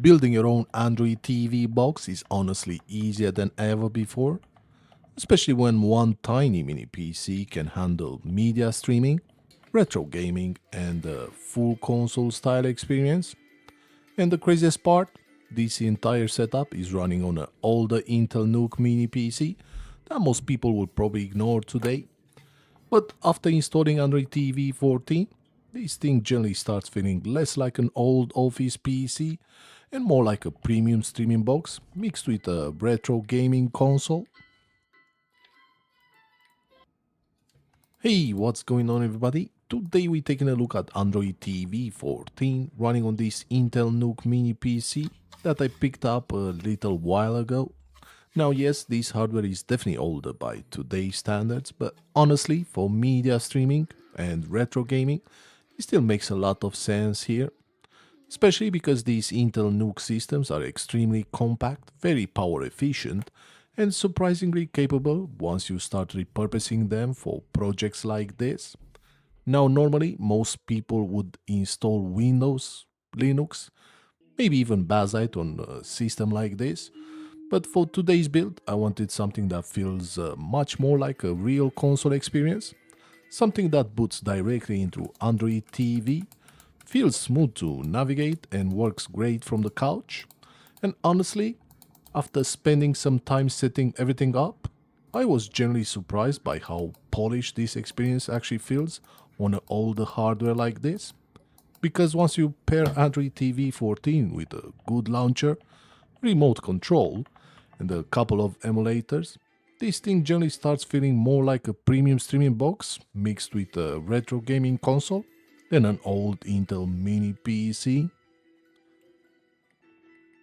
Building your own Android TV box is honestly easier than ever before, especially when one tiny mini PC can handle media streaming, retro gaming, and a full console style experience. And the craziest part, this entire setup is running on an older Intel NUC mini PC that most people will probably ignore today. But after installing Android TV 14, this thing generally starts feeling less like an old office PC and more like a premium streaming box mixed with a retro gaming console. Hey, what's going on everybody? Today we're taking a look at Android TV 14 running on this Intel NUC mini PC that I picked up a little while ago. Now yes, this hardware is definitely older by today's standards, but honestly for media streaming and retro gaming, it still makes a lot of sense here. Especially because these Intel NUC systems are extremely compact, very power efficient, and surprisingly capable once you start repurposing them for projects like this. Now, normally, most people would install Windows, Linux, maybe even BASITE on a system like this. But for today's build, I wanted something that feels much more like a real console experience, something that boots directly into Android TV, feels smooth to navigate, and works great from the couch. And honestly, after spending some time setting everything up, I was generally surprised by how polished this experience actually feels on an older hardware like this. Because once you pair Android TV 14 with a good launcher, remote control, and a couple of emulators, this thing generally starts feeling more like a premium streaming box mixed with a retro gaming console than an old Intel mini PC.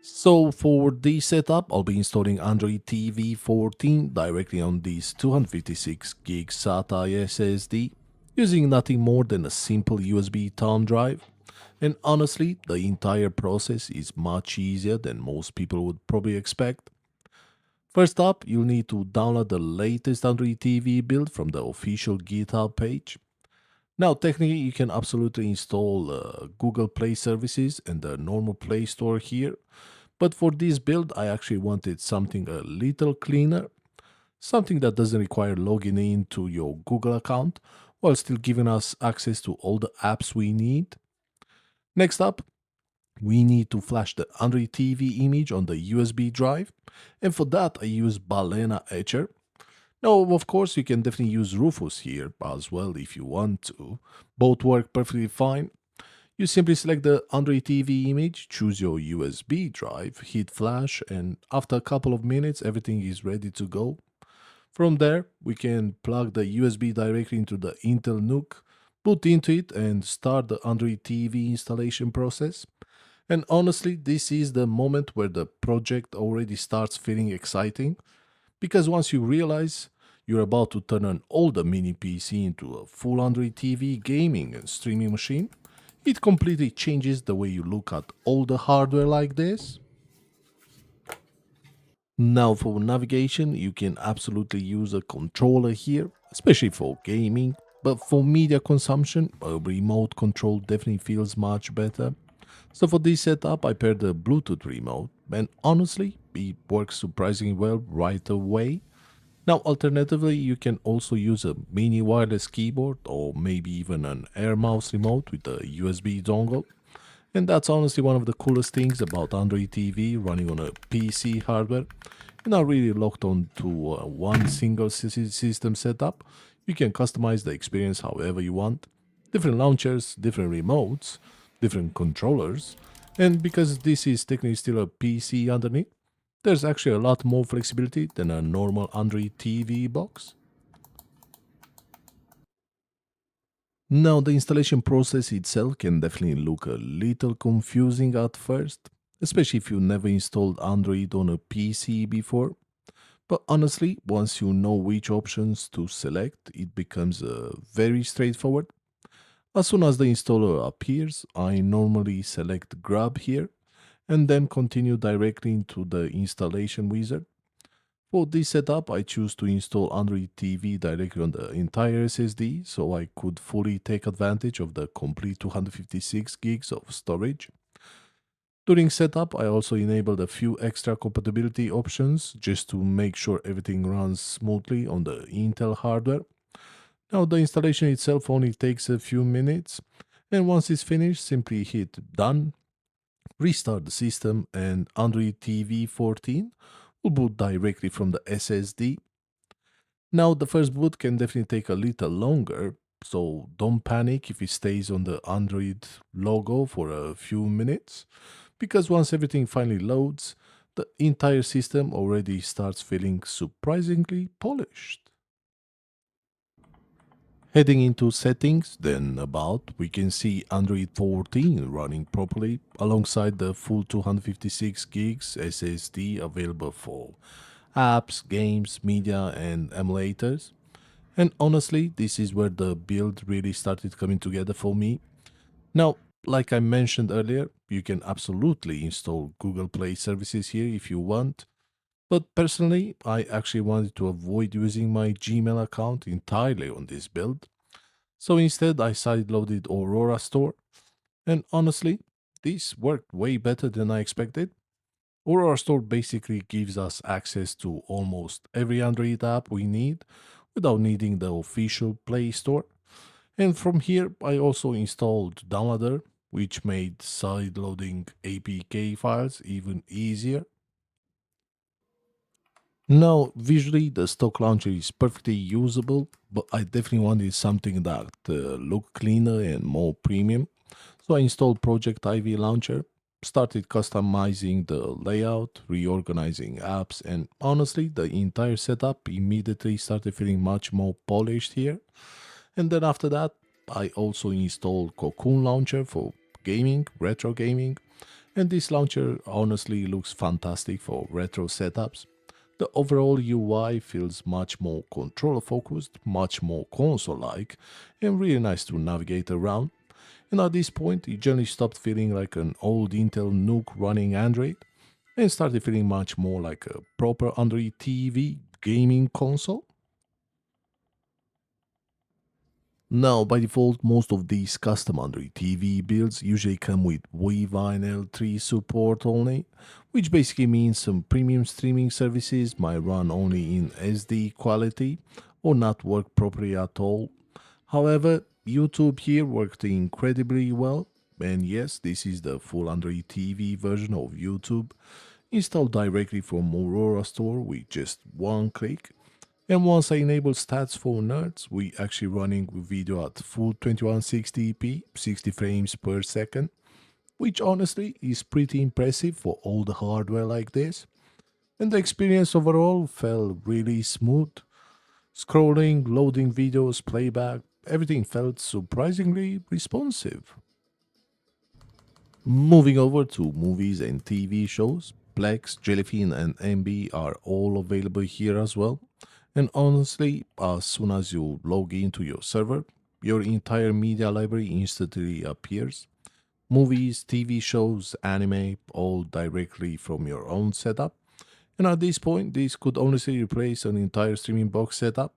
So for this setup, I'll be installing Android TV 14 directly on this 256 gig SATA SSD using nothing more than a simple USB thumb drive. And honestly, the entire process is much easier than most people would probably expect. First up, you'll need to download the latest Android TV build from the official GitHub page. Now, technically, you can absolutely install Google Play services and the normal Play Store here. But for this build, I actually wanted something a little cleaner, something that doesn't require logging into your Google account while still giving us access to all the apps we need. Next up, we need to flash the Android TV image on the USB drive, and for that I use Balena Etcher. Now, of course, you can definitely use Rufus here as well if you want to. Both work perfectly fine. You simply select the Android TV image, choose your USB drive, hit flash, and after a couple of minutes, everything is ready to go. From there, we can plug the USB directly into the Intel NUC, boot into it, and start the Android TV installation process. And honestly, this is the moment where the project already starts feeling exciting, because once you realize you're about to turn an older mini PC into a full Android TV gaming and streaming machine, it completely changes the way you look at older hardware like this. Now for navigation, you can absolutely use a controller here, especially for gaming, but for media consumption, a remote control definitely feels much better. So for this setup, I paired the Bluetooth remote, and honestly, it works surprisingly well right away. Now, alternatively, you can also use a mini wireless keyboard or maybe even an air mouse remote with a USB dongle. And that's honestly one of the coolest things about Android TV running on a PC hardware. You're not really locked on to one single system setup. You can customize the experience however you want. Different launchers, different remotes, different controllers. And because this is technically still a PC underneath, there's actually a lot more flexibility than a normal Android TV box. Now, the installation process itself can definitely look a little confusing at first, especially if you never installed Android on a PC before. But honestly, once you know which options to select, it becomes very straightforward. As soon as the installer appears, I normally select Grab here and then continue directly into the installation wizard. For this setup, I choose to install Android TV directly on the entire SSD so I could fully take advantage of the complete 256 gigs of storage. During setup, I also enabled a few extra compatibility options just to make sure everything runs smoothly on the Intel hardware. Now, the installation itself only takes a few minutes, and once it's finished, simply hit Done, restart the system, and Android TV 14 will boot directly from the SSD. Now, the first boot can definitely take a little longer, so don't panic if it stays on the Android logo for a few minutes, because once everything finally loads, the entire system already starts feeling surprisingly polished. Heading into settings, then about, we can see Android 14 running properly alongside the full 256 gigs SSD available for apps, games, media, and emulators. And honestly, this is where the build really started coming together for me. Now, like I mentioned earlier, you can absolutely install Google Play services here if you want. But personally, I actually wanted to avoid using my Gmail account entirely on this build. So instead, I side-loaded Aurora Store. And honestly, this worked way better than I expected. Aurora Store basically gives us access to almost every Android app we need without needing the official Play Store. And from here, I also installed Downloader, which made side loading APK files even easier. Now, visually, the stock launcher is perfectly usable, but I definitely wanted something that looked cleaner and more premium. So I installed Projectivy Launcher, started customizing the layout, reorganizing apps, and honestly, the entire setup immediately started feeling much more polished here. And then after that, I also installed Cocoon Launcher for gaming, retro gaming, and this launcher honestly looks fantastic for retro setups. The overall UI feels much more controller focused, much more console like, and really nice to navigate around. And at this point, it generally stopped feeling like an old Intel NUC running Android and started feeling much more like a proper Android TV gaming console. Now, by default, most of these custom Android TV builds usually come with Wi-Fi L3 support only, which basically means some premium streaming services might run only in SD quality or not work properly at all. However, YouTube here worked incredibly well, and yes, this is the full Android TV version of YouTube, installed directly from Aurora Store with just one click. And once I enable stats for nerds, we actually running video at full 2160p, 60 frames per second, which honestly is pretty impressive for all the hardware like this. And the experience overall felt really smooth. Scrolling, loading videos, playback, everything felt surprisingly responsive. Moving over to movies and TV shows, Plex, Jellyfin, and MB are all available here as well. And honestly, as soon as you log into your server, your entire media library instantly appears. Movies, TV shows, anime, all directly from your own setup. And at this point, this could honestly replace an entire streaming box setup,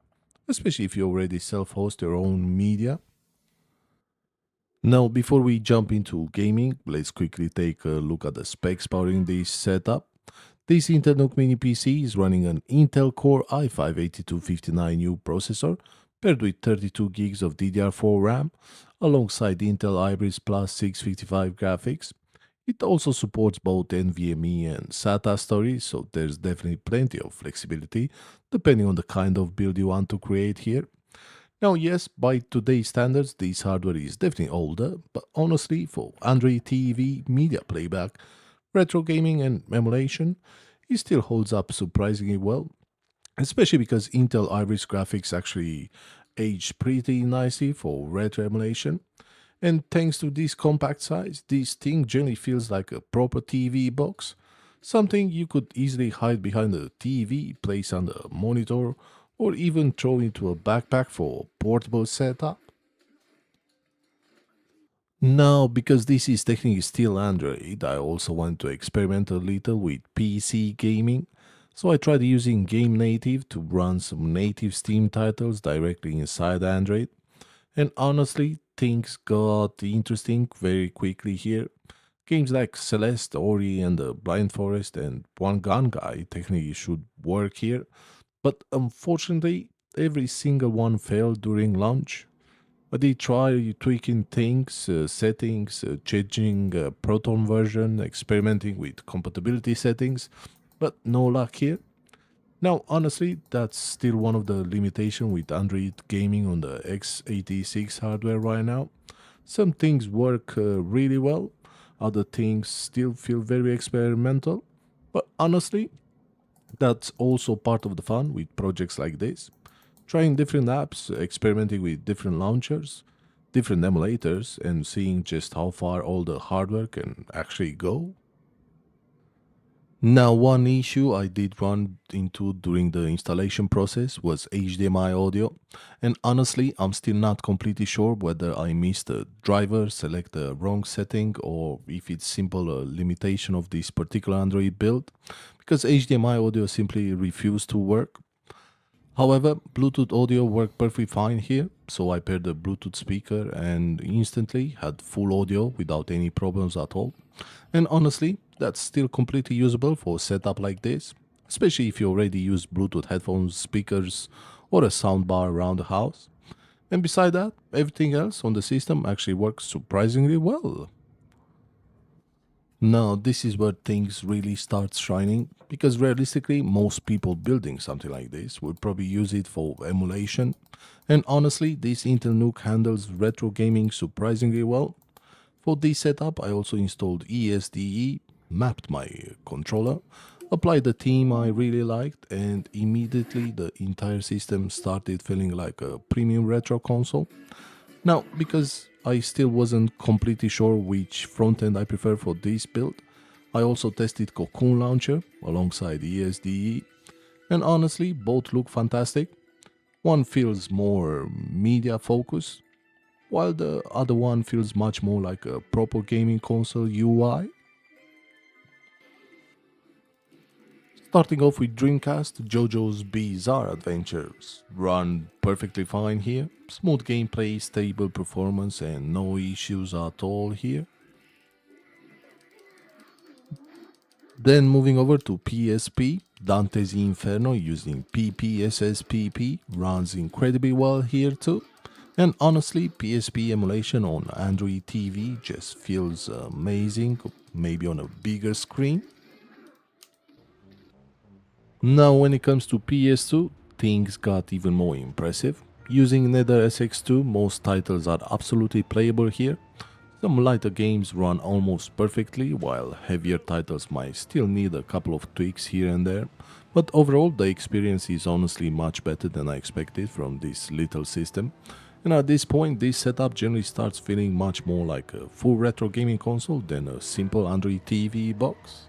especially if you already self host your own media. Now, before we jump into gaming, let's quickly take a look at the specs powering this setup. This Intel NUC Mini PC is running an Intel Core i5-8259U processor paired with 32 gigs of DDR4 RAM alongside Intel Iris Plus 655 graphics. It also supports both NVMe and SATA storage, so there's definitely plenty of flexibility depending on the kind of build you want to create here. Now, yes, by today's standards, this hardware is definitely older, but honestly, for Android TV, media playback, retro gaming, and emulation, it still holds up surprisingly well, especially because Intel Iris graphics actually aged pretty nicely for retro emulation. And thanks to this compact size, this thing generally feels like a proper TV box, something you could easily hide behind a TV, place on a monitor, or even throw into a backpack for portable setup. Now, because this is technically still Android, I also want to experiment a little with PC gaming. So I tried using GameNative to run some native Steam titles directly inside Android. And honestly, things got interesting very quickly here. Games like Celeste, Ori, and the Blind Forest and One Gun Guy technically should work here, but unfortunately, every single one failed during launch. I did try tweaking things, settings, changing Proton version, experimenting with compatibility settings, but no luck here. Now, honestly, that's still one of the limitations with Android gaming on the x86 hardware right now. Some things work really well, other things still feel very experimental. But honestly, that's also part of the fun with projects like this. Trying different apps, experimenting with different launchers, different emulators, and seeing just how far all the hardware can actually go. Now, one issue I did run into during the installation process was HDMI audio, and honestly, I'm still not completely sure whether I missed the driver, select the wrong setting, or if it's simple a limitation of this particular Android build, because HDMI audio simply refused to work. However, Bluetooth audio worked perfectly fine here, so I paired the Bluetooth speaker and instantly had full audio without any problems at all. And honestly, that's still completely usable for a setup like this, especially if you already use Bluetooth headphones, speakers, or a soundbar around the house. And beside that, everything else on the system actually works surprisingly well. Now, this is where things really start shining because realistically, most people building something like this would probably use it for emulation. And honestly, this Intel NUC handles retro gaming surprisingly well. For this setup, I also installed ESDE, mapped my controller, applied the theme I really liked, and immediately the entire system started feeling like a premium retro console. Now, because I still wasn't completely sure which front end I prefer for this build, I also tested Cocoon Launcher alongside ESDE, and honestly, both look fantastic. One feels more media focused, while the other one feels much more like a proper gaming console UI. Starting off with Dreamcast, JoJo's Bizarre Adventures run perfectly fine here. Smooth gameplay, stable performance, and no issues at all here. Then moving over to PSP, Dante's Inferno using PPSSPP runs incredibly well here too. And honestly, PSP emulation on Android TV just feels amazing, maybe on a bigger screen. Now, when it comes to PS2, things got even more impressive. Using Nether SX2, most titles are absolutely playable here. Some lighter games run almost perfectly, while heavier titles might still need a couple of tweaks here and there. But overall, the experience is honestly much better than I expected from this little system. And at this point, this setup generally starts feeling much more like a full retro gaming console than a simple Android TV box.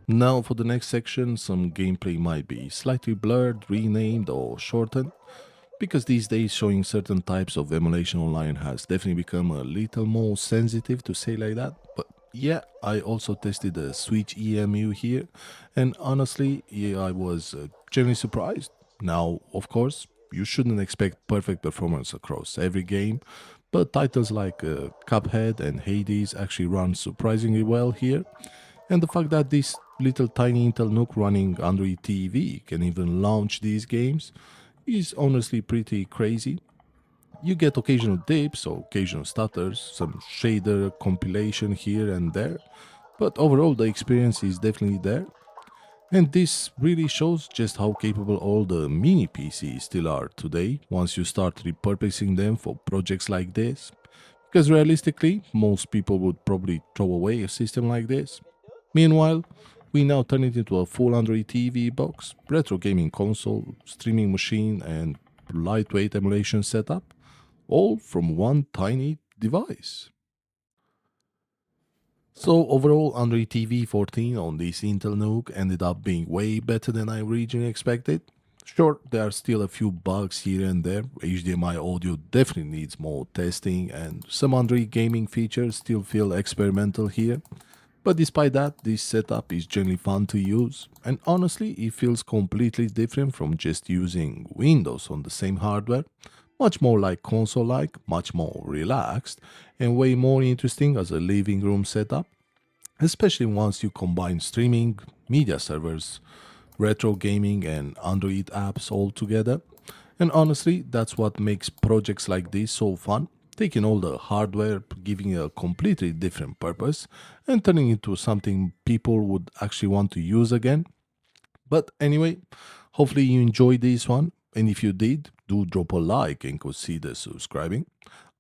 Now for the next section, some gameplay might be slightly blurred, renamed or shortened, because these days showing certain types of emulation online has definitely become a little more sensitive, to say like that. But yeah, I also tested the Switch EMU here, and honestly, yeah, I was genuinely surprised. Now, of course, you shouldn't expect perfect performance across every game, but titles like Cuphead and Hades actually run surprisingly well here. And the fact that this little tiny Intel NUC running Android TV can even launch these games is honestly pretty crazy. You get occasional dips or occasional stutters, some shader compilation here and there, but overall the experience is definitely there. And this really shows just how capable all the mini PCs still are today once you start repurposing them for projects like this. Because realistically, most people would probably throw away a system like this. Meanwhile, we now turn it into a full Android TV box, retro gaming console, streaming machine, and lightweight emulation setup, all from one tiny device. So overall, Android TV 14 on this Intel NUC ended up being way better than I originally expected. Sure, there are still a few bugs here and there. HDMI audio definitely needs more testing, and some Android gaming features still feel experimental here. But despite that, this setup is generally fun to use, and honestly, it feels completely different from just using Windows on the same hardware. Much more like console-like, much more relaxed, and way more interesting as a living room setup, especially once you combine streaming, media servers, retro gaming, and Android apps all together. And honestly, that's what makes projects like this so fun. Taking all the hardware, giving it a completely different purpose, and turning it into something people would actually want to use again. But anyway, hopefully you enjoyed this one. And if you did, do drop a like and consider subscribing.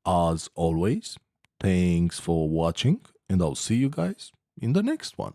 As always, thanks for watching, and I'll see you guys in the next one.